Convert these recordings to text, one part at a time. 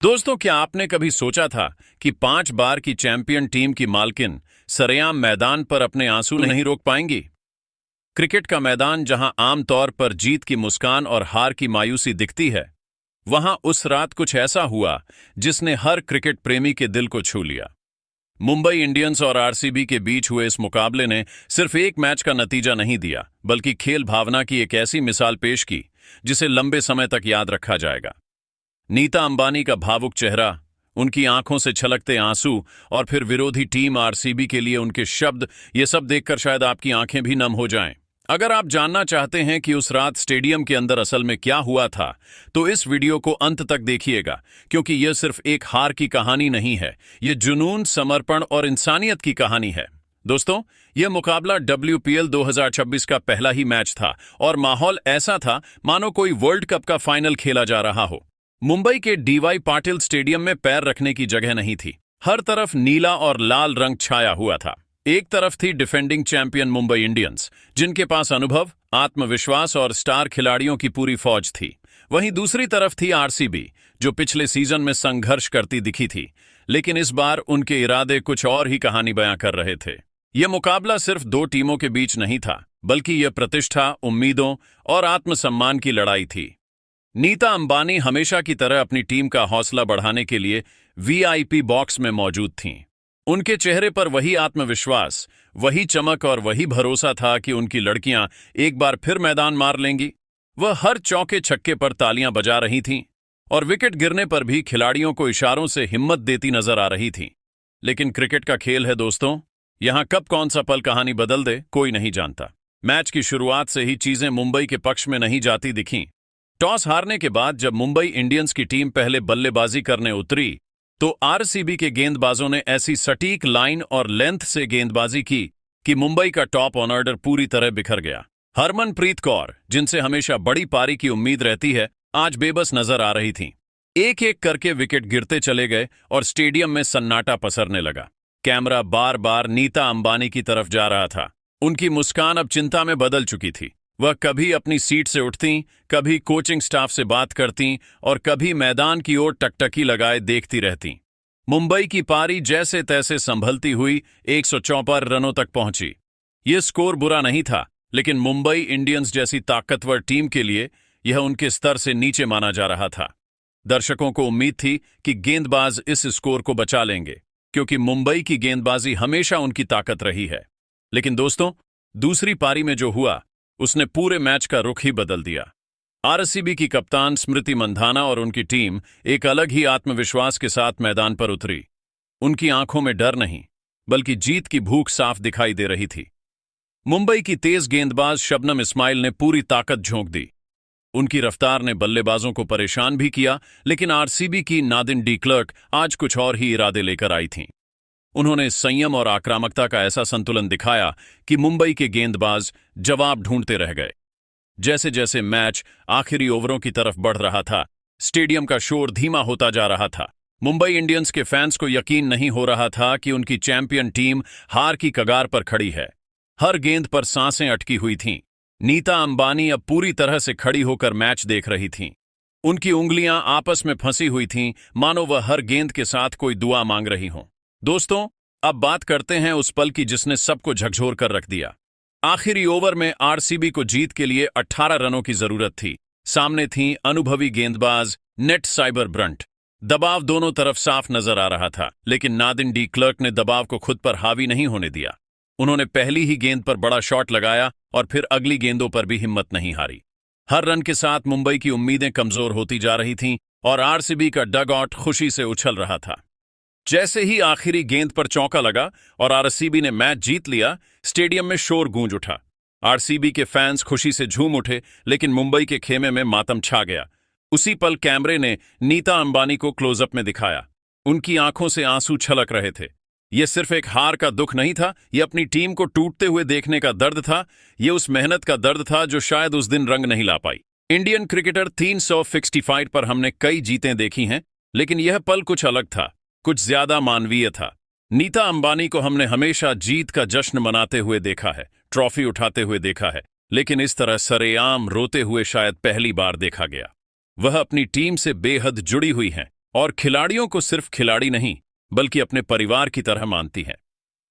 दोस्तों, क्या आपने कभी सोचा था कि 5 बार की चैंपियन टीम की मालकिन सरेआम मैदान पर अपने आंसू नहीं रोक पाएंगी? क्रिकेट का मैदान जहां आमतौर पर जीत की मुस्कान और हार की मायूसी दिखती है, वहां उस रात कुछ ऐसा हुआ जिसने हर क्रिकेट प्रेमी के दिल को छू लिया। मुंबई इंडियंस और आरसीबी के बीच हुए इस मुकाबले ने सिर्फ एक मैच का नतीजा नहीं दिया, बल्कि खेल भावना की एक ऐसी मिसाल पेश की जिसे लंबे समय तक याद रखा जाएगा। नीता अंबानी का भावुक चेहरा, उनकी आंखों से छलकते आंसू और फिर विरोधी टीम आरसीबी के लिए उनके शब्द, ये सब देखकर शायद आपकी आंखें भी नम हो जाएं। अगर आप जानना चाहते हैं कि उस रात स्टेडियम के अंदर असल में क्या हुआ था, तो इस वीडियो को अंत तक देखिएगा, क्योंकि यह सिर्फ एक हार की कहानी नहीं है, यह जुनून, समर्पण और इंसानियत की कहानी है। दोस्तों, यह मुकाबला WPL 2026 का पहला ही मैच था और माहौल ऐसा था मानो कोई वर्ल्ड कप का फाइनल खेला जा रहा हो। मुंबई के DY पाटिल स्टेडियम में पैर रखने की जगह नहीं थी। हर तरफ नीला और लाल रंग छाया हुआ था। एक तरफ थी डिफेंडिंग चैंपियन मुंबई इंडियंस, जिनके पास अनुभव, आत्मविश्वास और स्टार खिलाड़ियों की पूरी फौज थी। वहीं दूसरी तरफ थी आरसीबी, जो पिछले सीजन में संघर्ष करती दिखी थी, लेकिन इस बार उनके इरादे कुछ और ही कहानी बयां कर रहे थे। यह मुकाबला सिर्फ दो टीमों के बीच नहीं था, बल्कि यह प्रतिष्ठा, उम्मीदों और आत्मसम्मान की लड़ाई थी। नीता अंबानी हमेशा की तरह अपनी टीम का हौसला बढ़ाने के लिए VIP बॉक्स में मौजूद थीं। उनके चेहरे पर वही आत्मविश्वास, वही चमक और वही भरोसा था कि उनकी लड़कियां एक बार फिर मैदान मार लेंगी। वह हर चौके छक्के पर तालियां बजा रही थीं और विकेट गिरने पर भी खिलाड़ियों को इशारों से हिम्मत देती नजर आ रही थीं। लेकिन क्रिकेट का खेल है दोस्तों, यहां कब कौन सा पल कहानी बदल दे कोई नहीं जानता। मैच की शुरुआत से ही चीजें मुंबई के पक्ष में नहीं जाती दिखीं। टॉस हारने के बाद जब मुंबई इंडियंस की टीम पहले बल्लेबाजी करने उतरी, तो आरसीबी के गेंदबाजों ने ऐसी सटीक लाइन और लेंथ से गेंदबाजी की कि मुंबई का टॉप ऑर्डर पूरी तरह बिखर गया। हरमनप्रीत कौर, जिनसे हमेशा बड़ी पारी की उम्मीद रहती है, आज बेबस नजर आ रही थीं। एक एक करके विकेट गिरते चले गए और स्टेडियम में सन्नाटा पसरने लगा। कैमरा बार बार नीता अंबानी की तरफ जा रहा था। उनकी मुस्कान अब चिंता में बदल चुकी थी। वह कभी अपनी सीट से उठतीं, कभी कोचिंग स्टाफ से बात करतीं और कभी मैदान की ओर टकटकी लगाए देखती रहतीं। मुंबई की पारी जैसे तैसे संभलती हुई 154 रनों तक पहुंची। यह स्कोर बुरा नहीं था, लेकिन मुंबई इंडियंस जैसी ताकतवर टीम के लिए यह उनके स्तर से नीचे माना जा रहा था। दर्शकों को उम्मीद थी कि गेंदबाज इस स्कोर को बचा लेंगे, क्योंकि मुंबई की गेंदबाजी हमेशा उनकी ताकत रही है। लेकिन दोस्तों, दूसरी पारी में जो हुआ, उसने पूरे मैच का रुख ही बदल दिया। आरसीबी की कप्तान स्मृति मंधाना और उनकी टीम एक अलग ही आत्मविश्वास के साथ मैदान पर उतरी। उनकी आंखों में डर नहीं, बल्कि जीत की भूख साफ दिखाई दे रही थी। मुंबई की तेज गेंदबाज शबनम इस्माइल ने पूरी ताकत झोंक दी। उनकी रफ्तार ने बल्लेबाजों को परेशान भी किया, लेकिन आरसीबी की नादिन डी क्लर्क आज कुछ और ही इरादे लेकर आई थीं। उन्होंने संयम और आक्रामकता का ऐसा संतुलन दिखाया कि मुंबई के गेंदबाज जवाब ढूंढते रह गए। जैसे जैसे मैच आखिरी ओवरों की तरफ बढ़ रहा था, स्टेडियम का शोर धीमा होता जा रहा था। मुंबई इंडियंस के फैंस को यकीन नहीं हो रहा था कि उनकी चैंपियन टीम हार की कगार पर खड़ी है। हर गेंद पर सांसें अटकी हुई थीं। नीता अंबानी अब पूरी तरह से खड़ी होकर मैच देख रही थीं। उनकी उंगलियां आपस में फंसी हुई थीं, मानो वह हर गेंद के साथ कोई दुआ मांग रही हों। दोस्तों, अब बात करते हैं उस पल की जिसने सबको झकझोर कर रख दिया। आखिरी ओवर में आरसीबी को जीत के लिए 18 रनों की जरूरत थी। सामने थीं अनुभवी गेंदबाज नेट साइबर ब्रंट। दबाव दोनों तरफ साफ नजर आ रहा था, लेकिन नादिन डी क्लर्क ने दबाव को खुद पर हावी नहीं होने दिया। उन्होंने पहली ही गेंद पर बड़ा शॉट लगाया और फिर अगली गेंदों पर भी हिम्मत नहीं हारी। हर रन के साथ मुंबई की उम्मीदें कमजोर होती जा रही थीं और आरसीबी का डग आउट खुशी से उछल रहा था। जैसे ही आखिरी गेंद पर चौका लगा और आरसीबी ने मैच जीत लिया, स्टेडियम में शोर गूंज उठा। आरसीबी के फैंस खुशी से झूम उठे, लेकिन मुंबई के खेमे में मातम छा गया। उसी पल कैमरे ने नीता अंबानी को क्लोजअप में दिखाया। उनकी आंखों से आंसू छलक रहे थे। यह सिर्फ एक हार का दुख नहीं था, यह अपनी टीम को टूटते हुए देखने का दर्द था। यह उस मेहनत का दर्द था जो शायद उस दिन रंग नहीं ला पाई। इंडियन क्रिकेटर 365 पर हमने कई जीतें देखी हैं, लेकिन यह पल कुछ अलग था, कुछ ज्यादा मानवीय था। नीता अंबानी को हमने हमेशा जीत का जश्न मनाते हुए देखा है, ट्रॉफी उठाते हुए देखा है, लेकिन इस तरह सरेआम रोते हुए शायद पहली बार देखा गया। वह अपनी टीम से बेहद जुड़ी हुई हैं, और खिलाड़ियों को सिर्फ खिलाड़ी नहीं बल्कि अपने परिवार की तरह मानती है।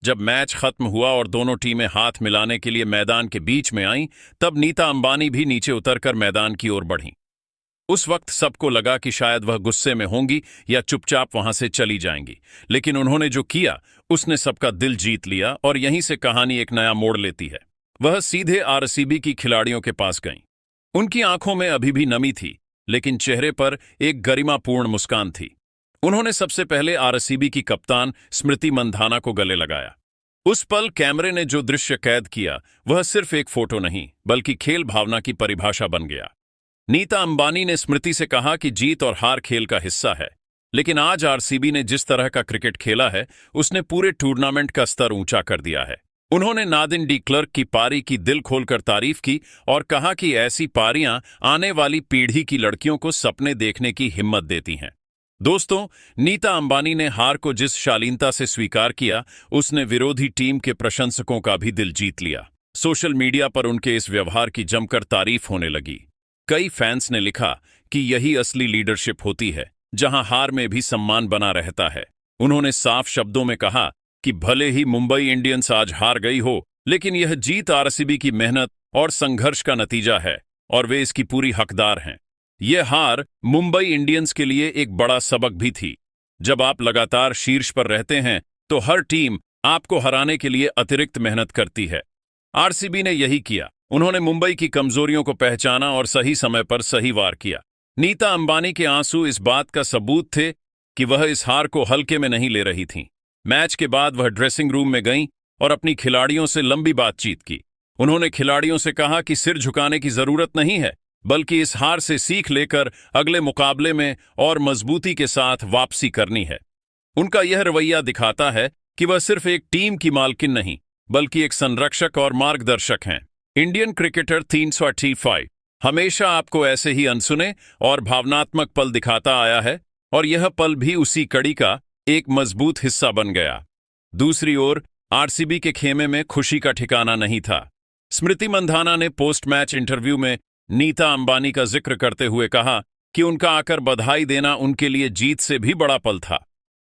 जब मैच खत्म हुआ और दोनों टीमें हाथ मिलाने के लिए मैदान के बीच में आईं, तब नीता अंबानी भी नीचे उतरकर मैदान की ओर बढ़ीं। उस वक्त सबको लगा कि शायद वह गुस्से में होंगी या चुपचाप वहां से चली जाएंगी, लेकिन उन्होंने जो किया उसने सबका दिल जीत लिया और यहीं से कहानी एक नया मोड़ लेती है। वह सीधे आरसीबी की खिलाड़ियों के पास गईं। उनकी आंखों में अभी भी नमी थी, लेकिन चेहरे पर एक गरिमापूर्ण मुस्कान थी। उन्होंने सबसे पहले आरसीबी की कप्तान स्मृति मंधाना को गले लगाया। उस पल कैमरे ने जो दृश्य कैद किया वह सिर्फ एक फोटो नहीं बल्कि खेल भावना की परिभाषा बन गया। नीता अंबानी ने स्मृति से कहा कि जीत और हार खेल का हिस्सा है, लेकिन आज आरसीबी ने जिस तरह का क्रिकेट खेला है उसने पूरे टूर्नामेंट का स्तर ऊंचा कर दिया है। उन्होंने नादिन डी क्लर्क की पारी की दिल खोलकर तारीफ की और कहा कि ऐसी पारियां आने वाली पीढ़ी की लड़कियों को सपने देखने की हिम्मत देती हैं। दोस्तों, नीता अंबानी ने हार को जिस शालीनता से स्वीकार किया उसने विरोधी टीम के प्रशंसकों का भी दिल जीत लिया। सोशल मीडिया पर उनके इस व्यवहार की जमकर तारीफ होने लगी। कई फैंस ने लिखा कि यही असली लीडरशिप होती है, जहां हार में भी सम्मान बना रहता है। उन्होंने साफ शब्दों में कहा कि भले ही मुंबई इंडियंस आज हार गई हो, लेकिन यह जीत आरसीबी की मेहनत और संघर्ष का नतीजा है और वे इसकी पूरी हकदार हैं। यह हार मुंबई इंडियंस के लिए एक बड़ा सबक भी थी। जब आप लगातार शीर्ष पर रहते हैं तो हर टीम आपको हराने के लिए अतिरिक्त मेहनत करती है। आरसीबी ने यही किया। उन्होंने मुंबई की कमजोरियों को पहचाना और सही समय पर सही वार किया। नीता अंबानी के आंसू इस बात का सबूत थे कि वह इस हार को हल्के में नहीं ले रही थीं। मैच के बाद वह ड्रेसिंग रूम में गईं और अपनी खिलाड़ियों से लंबी बातचीत की। उन्होंने खिलाड़ियों से कहा कि सिर झुकाने की जरूरत नहीं है, बल्कि इस हार से सीख लेकर अगले मुकाबले में और मजबूती के साथ वापसी करनी है। उनका यह रवैया दिखाता है कि वह सिर्फ एक टीम की मालकिन नहीं बल्कि एक संरक्षक और मार्गदर्शक हैं। इंडियन क्रिकेटर 385 हमेशा आपको ऐसे ही अनसुने और भावनात्मक पल दिखाता आया है और यह पल भी उसी कड़ी का एक मजबूत हिस्सा बन गया। दूसरी ओर आरसीबी के खेमे में खुशी का ठिकाना नहीं था। स्मृति मंधाना ने पोस्ट मैच इंटरव्यू में नीता अंबानी का जिक्र करते हुए कहा कि उनका आकर बधाई देना उनके लिए जीत से भी बड़ा पल था।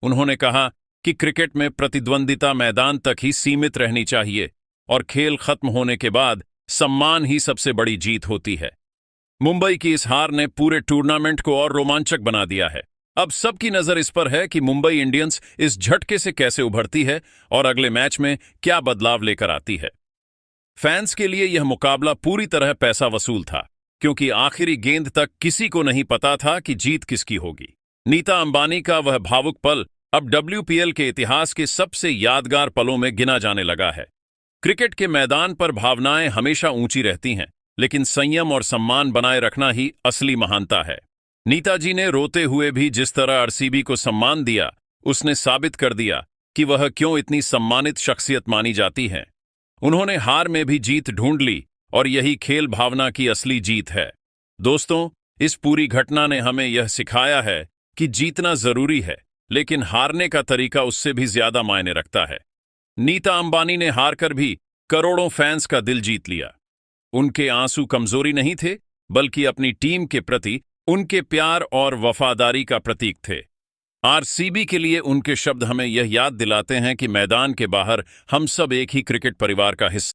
उन्होंने कहा कि क्रिकेट में प्रतिद्वंदिता मैदान तक ही सीमित रहनी चाहिए और खेल खत्म होने के बाद सम्मान ही सबसे बड़ी जीत होती है। मुंबई की इस हार ने पूरे टूर्नामेंट को और रोमांचक बना दिया है। अब सबकी नजर इस पर है कि मुंबई इंडियंस इस झटके से कैसे उभरती है और अगले मैच में क्या बदलाव लेकर आती है। फैंस के लिए यह मुकाबला पूरी तरह पैसा वसूल था, क्योंकि आखिरी गेंद तक किसी को नहीं पता था कि जीत किसकी होगी। नीता अंबानी का वह भावुक पल अब WPL के इतिहास के सबसे यादगार पलों में गिना जाने लगा है। क्रिकेट के मैदान पर भावनाएं हमेशा ऊंची रहती हैं, लेकिन संयम और सम्मान बनाए रखना ही असली महानता है। नीताजी ने रोते हुए भी जिस तरह आरसीबी को सम्मान दिया, उसने साबित कर दिया कि वह क्यों इतनी सम्मानित शख्सियत मानी जाती है। उन्होंने हार में भी जीत ढूंढ ली और यही खेल भावना की असली जीत है। दोस्तों, इस पूरी घटना ने हमें यह सिखाया है कि जीतना जरूरी है, लेकिन हारने का तरीका उससे भी ज्यादा मायने रखता है। नीता अंबानी ने हारकर भी करोड़ों फैंस का दिल जीत लिया। उनके आंसू कमजोरी नहीं थे, बल्कि अपनी टीम के प्रति उनके प्यार और वफादारी का प्रतीक थे। आरसीबी के लिए उनके शब्द हमें यह याद दिलाते हैं कि मैदान के बाहर हम सब एक ही क्रिकेट परिवार का हिस्सा